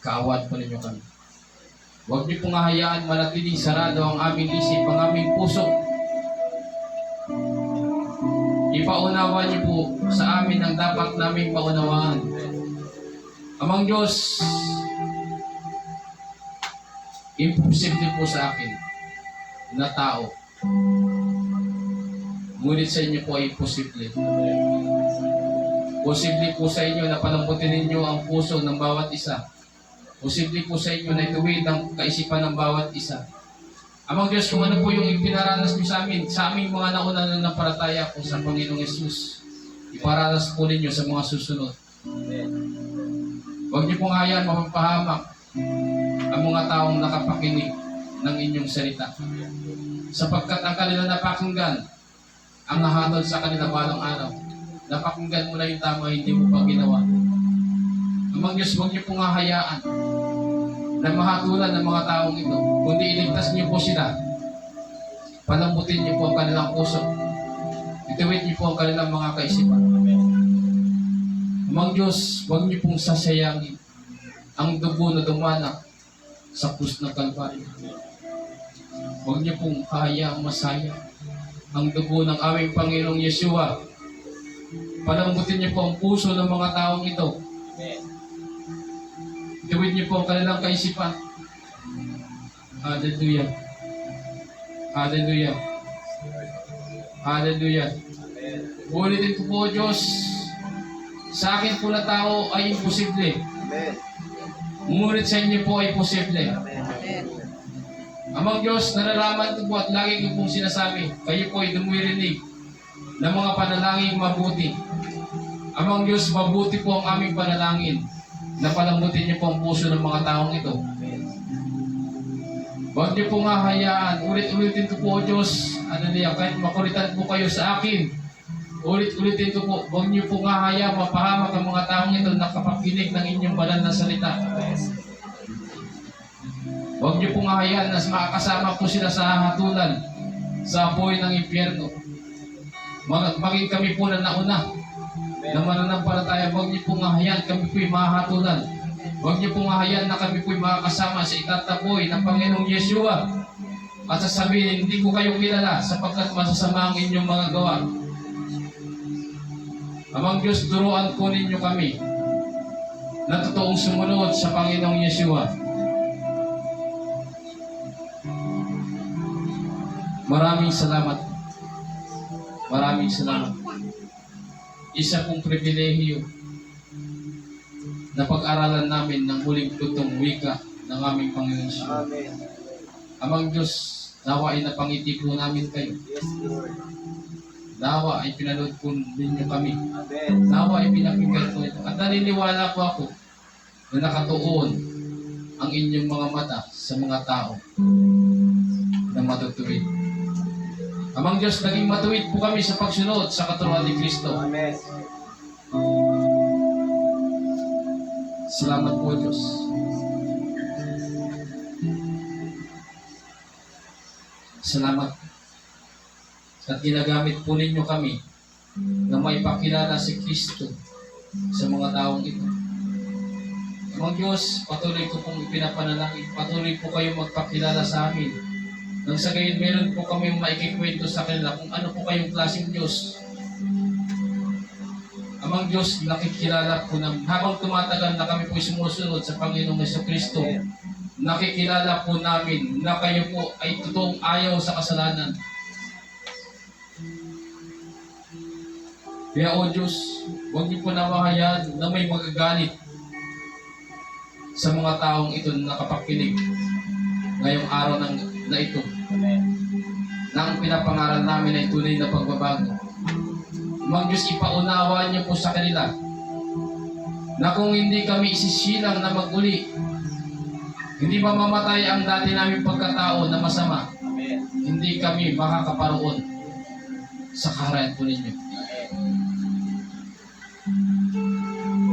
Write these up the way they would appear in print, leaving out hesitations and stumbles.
Kaawad po ninyo kami. Huwag niyo pong hahayaan manatiling sarado ang aming isip, ang aming puso. Ipaunawa niyo po sa amin ang dapat naming maunawaan. Amang Diyos, imposible po sa akin na tao. Ngunit sa inyo po ay posible. Posible po sa inyo na palambutin ninyo ang puso ng bawat isa. Posible po sa inyo na ituwid ang kaisipan ng bawat isa. Amang Diyos, kung ano po yung ipinaranas niyo sa aming mga nauna na nampalataya po sa Panginoong Yesus, iparanas po ninyo sa mga susunod. Huwag niyo pong hayaan mapapahamak ang mga taong nakapakinig ng inyong salita. Sapagkat ang kanila napakinggan, ang nahatol sa kanila balang araw, napakinggan mo na yung tama, hindi mo pa ginawa. Amang Diyos, huwag niyo pong hahayaan na mahatulan ng mga taong ito, kundi iligtas niyo po sila. Palambutin niyo po ang kanilang puso. Ituwid niyo po ang kanilang mga kaisipan. Amang Diyos, huwag niyo pong sasayangin ang dugo na dumanak sa krus ng Kalbaryo. Huwag niyo pong hahayaang masayang ang dugo ng aming Panginoong Yeshua. Palambutin niyo po ang puso ng mga taong ito. Ituwid niyo po ang kanilang kaisipan. Hallelujah. Hallelujah. Hallelujah. Ulitin ko po, Diyos, sa akin po na tao ay imposible. Ngunit sa inyo po ay posible. Amang Diyos, nalalaman ko po at lagi ko pong sinasabi, kayo po ay dumirinig ng mga panalangin mabuti. Amang Diyos, mabuti po ang aming panalangin na palambutin niyo po ang puso ng mga taong ito. Huwag niyo pong hahayaan. Ulit-ulitin ko po, Diyos, kahit makulitan po kayo sa akin, ulit-ulitin ko po, huwag niyo pong hahayaan mapahamak ang mga taong ito na kapakinig ng inyong banal na salita. Huwag niyo pong hahayaan na makakasama po sila sa hatulan sa apoy ng impyerno. Maging kami po na nauna na mananampalataya, huwag niyo pong hahayaan kami po'y mahatulan. Huwag niyo pong hahayaan na kami po'y makakasama sa itatapoy ng Panginoong Yeshua at sasabihin, hindi ko kayo kilala sapagkat masasama ang inyong mga gawa. Amang Diyos, turuan po ninyo kami na totoong sumunod sa Panginoong Yeshua. Maraming salamat. Maraming salamat. Isa pong pribilehiyo na pag-aralan namin ng huling lutong wika ng aming Panginoon Yeshua. Amang Diyos, nawa ay napangiti po namin kayo. Nawa ay pinanood po ninyo kami. Nawa ay pinakinggan po ito. At naniniwala po ako na nakatuon ang inyong mga mata sa mga tao na matutuwid. Amang Diyos, naging matuwid po kami sa pagsunod sa katuruan ni Kristo. Amen. Salamat po, Diyos. Salamat. At ginagamit po ninyo kami na maipakilala si Kristo sa mga taong ito. Amang Diyos, patuloy ko pong ipinapanalangin. Patuloy po kayo magpakilala sa amin. Nang sa gayon, meron po kami maikikwento sa kanila kung ano po kayong klaseng Diyos. Amang Diyos, nakikilala po namin. Habang tumatagal na kami po sumusunod sa Panginoong Jesucristo, nakikilala po namin na kayo po ay totoong ayaw sa kasalanan. Kaya o Diyos, huwag niyo po nawahayaan na may magagalit sa mga taong ito na nakapakinig ngayong araw na ito. Na ang pinapangaral namin ay tunay na pagbabago. Amang Diyos, ipaunawa niyo po sa kanila na kung hindi kami isisilang na maguli, hindi mamamatay ang dati namin pagkatao na masama, hindi kami makakaparoon sa kaharian po ninyo.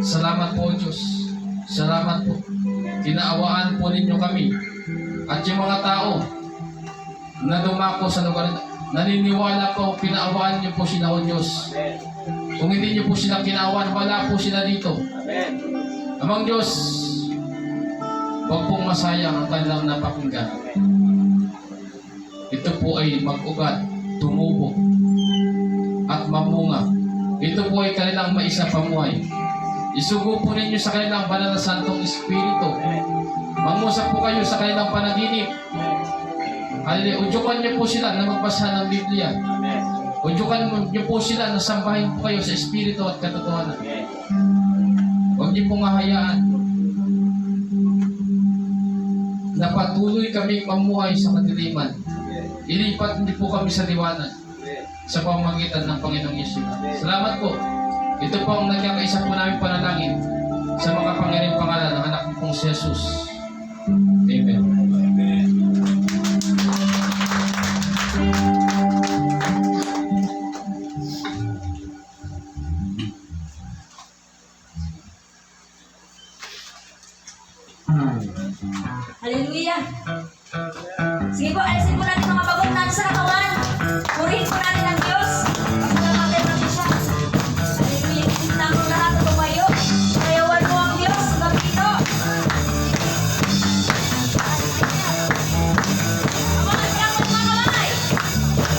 Salamat po, Diyos. Salamat po. Kinaawaan po ninyo kami. At yung mga tao na dumako sa lugar ito, naniniwala po, pinaawaan niyo po sila, O Diyos. Kung hindi niyo po sila kinaawaan, wala po sila dito. Amang Diyos, Huwag pong masayang ang kanilang napakinggan. Ito po ay mag-ugat, tumubo, at mamunga. Ito po ay kanilang maisa pamuhay. Isugo po ninyo sa kanilang banal na santong espiritu. Mangusap po kayo sa kanilang panaginip. Hallelujah. Udyukan niyo po sila na magbasa ng Biblia. Udyukan niyo po sila na sambahin po kayo sa espiritu at katotohanan. Huwag niyo pong hahayaan na patuloy kaming mamuhay sa kadiliman. Ilipat niyo po kami sa liwanag sa pamamagitan ng Panginoong Yesus. Salamat po. Ito po ang nagkakaisa po namin panalangin sa mga Panginoong pangalan ng anak pong si Jesus. Amen. Hallelujah. Sige po, alisin po natin mga bagot natin sa katawan. Purihin po natin ang Diyos. Pasalamatan natin siya. Hallelujah. Isin namin lahat na tumayo. Sayawan mo ang Diyos. Gabi ito. Kamangan niya po mga kamay. Kaman.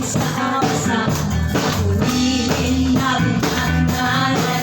Sa awsa, purihin natin ang ngalan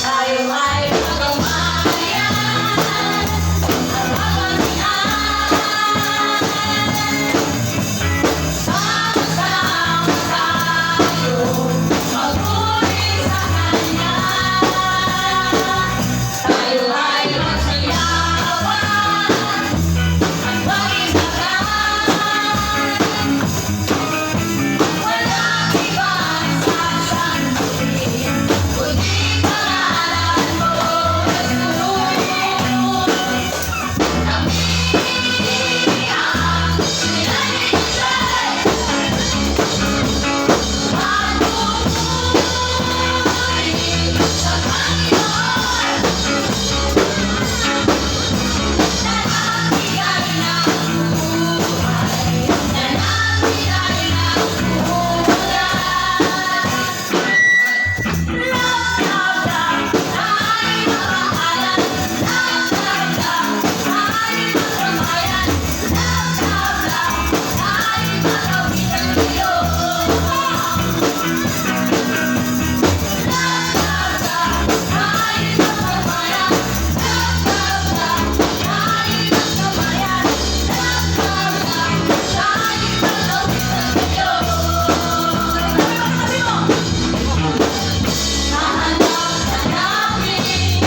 Tayo ay magkamayan, sama-sama tayo magpuri sa Kanya. Tayo ay magsayawan at mag-isakan. Walang ibang sasanduin kundi pangalan mo, Jesús. Kami ang pinag-iisay, magpupuri sa Panginoon na nagbigay ng buhay, na nagbigay ng buhay. Love, love, love, tayo mamahalan. Love, love, love, tayo magkamayan. Love, love, love, tayo magawin ng Diyos. Love, love, love, tayo magkamayan. Love, love, love, tayo magkamayan. Love, love, love, tayo magawin ng Diyos. Sabi mo! Hahanap-hanapin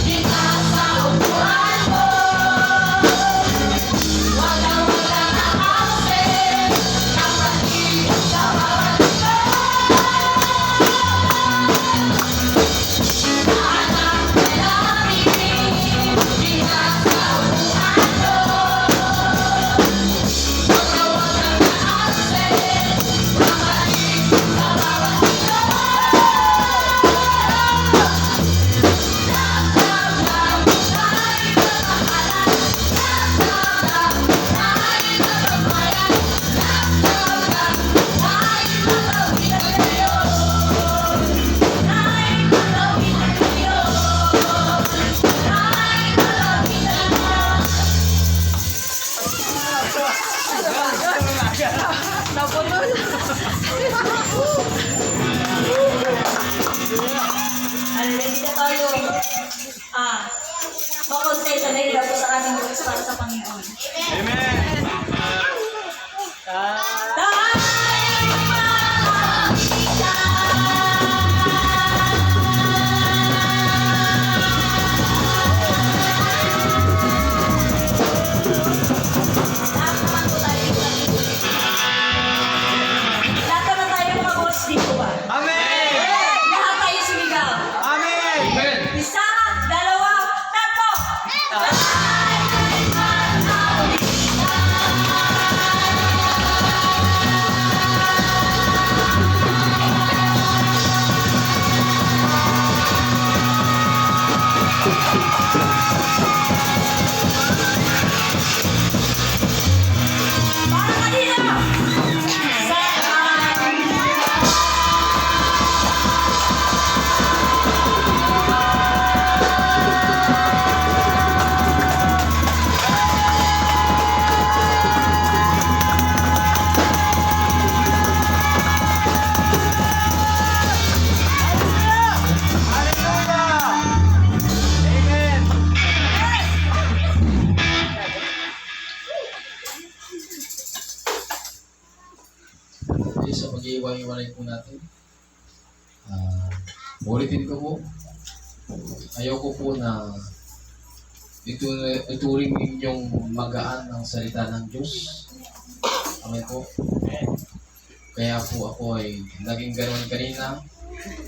kita sa upuan mo. Walang-walang nakakasip, kapatid sa bawat ito. Hahanap-hanapin kita sa upuan mo. Walang-walang nakakasip, kapatid sa bawat ito. Hallelujah tayo. Makontento na ilaw po sa aming Diyos para sa Panginoon. Amen. Lahat naman tayo mga boss dito ba? Amen. Lahat tayo sumigaw. Amen. Amen. Isa, dalawa, tatlo. Para kanina. Hallelujah. Amen. Okay, sa pag-iiwa-iwalay po natin, ulitin ko po, ayoko po na ituring ninyong magaan ang salita ng Diyos. Amen po. Kaya po ako ay naging ganoon kanina.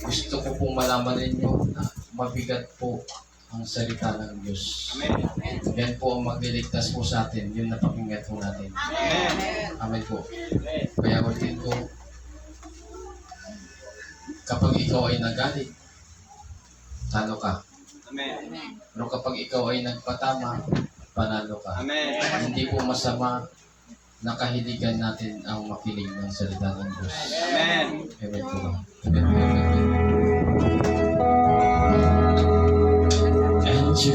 Gusto ko pong malaman ninyo na mabigat po ang salita ng Diyos. Amen. Yan po ang magliligtas po sa atin, yung napakinggan po natin. Amen. Amen po. Amen. Kaya ulitin ko, kapag ikaw ay nagalit, talo ka. Amen. Pero kapag ikaw ay nagpatama, panalo ka. Amen. Hindi po masama na kahiligan natin ang makinig ng salita ng Diyos. Amen. Amen po ba? Amen po. Amen po. And you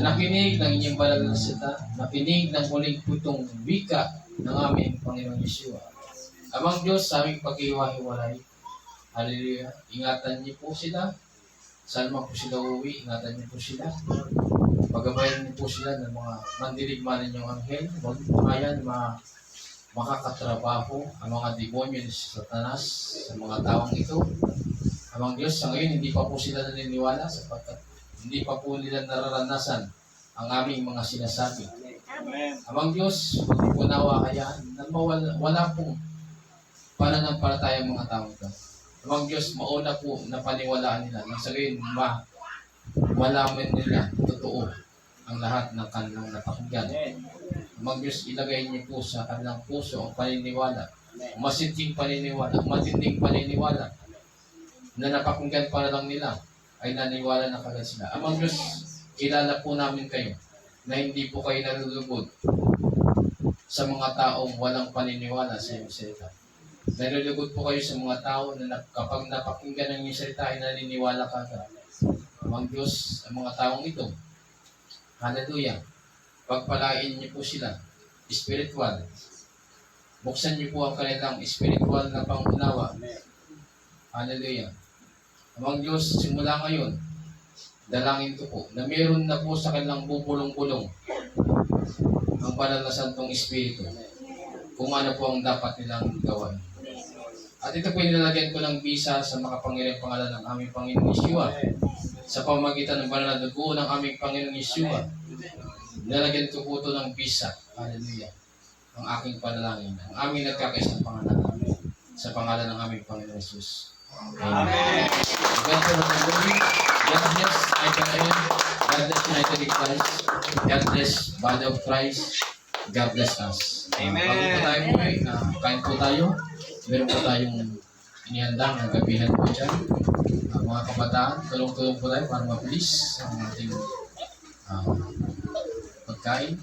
nakinig ng inyong banal na salita, nakinig ng muling putong wika ng aming Panginoong Yeshua. Amang Diyos sa aming paghiwa-hiwalay, hallelujah, ingatan niyo po sila, saan man po sila uuwi, ingatan niyo po sila, pagabayan niyo po sila ng mga mandirigma ninyong anghel, huwag tumayan, makakatrabaho ang mga demonyo ni Satanas sa mga taong ito. Amang Diyos, sa ngayon, hindi pa po sila naniniwala sapagkat hindi pa po nila nararanasan ang aming mga sinasabi. Amen. Amang Diyos, po nawa hayaan na wala pong pananampalataya ang mga tao ito. Amang Diyos, mauna po na paniwalaan nila. Nang sa gayon, wala man nila totoo ang lahat ng kanilang napakinggan. Amang Diyos, ilagay niyo po sa kanilang puso ang paniniwala, masinting paniniwala, matinding paniniwala na napakinggan para lang nila ay naniwala na kagad sila. Amang Diyos, kilala po namin kayo na hindi po kayo nalulugod sa mga taong walang paniniwala sa iyong salita. Nalulugod po kayo sa mga tao na kapag napakinggan ng iyong salita ay naniniwala kagad. Amang Diyos, ang mga taong ito, hallelujah, pagpalain niyo po sila, spiritual. Buksan niyo po ang kanilang spiritual na pangunawa. Hallelujah. Amang Diyos, simula ngayon, dalangin ko po na meron na po sa kanilang bubulong-bulong ang banal na santong Espiritu kung ano po ang dapat nilang gawin. At ito po nilalagyan ko ng bisa sa makapangyarihang pangalan ng aming Panginoong Yeshua. Sa pamamagitan ng banal na dugo ng aming Panginoong Yeshua, nilalagyan ko po ito ng bisa. Hallelujah. Ang aking panalangin, ang aming nagkakaisang pangalan namin sa pangalan ng aming Panginoong Jesus. Amen. God bless IPM. God bless United in Christ. God bless Body of Christ. God bless us. Amen. Bago po tayo po kain po tayo. Meron po tayong inihandang ng gabihan po dyan. Mga kabataan, tulong-tulong po tayo para mabilis ang ating pagkain.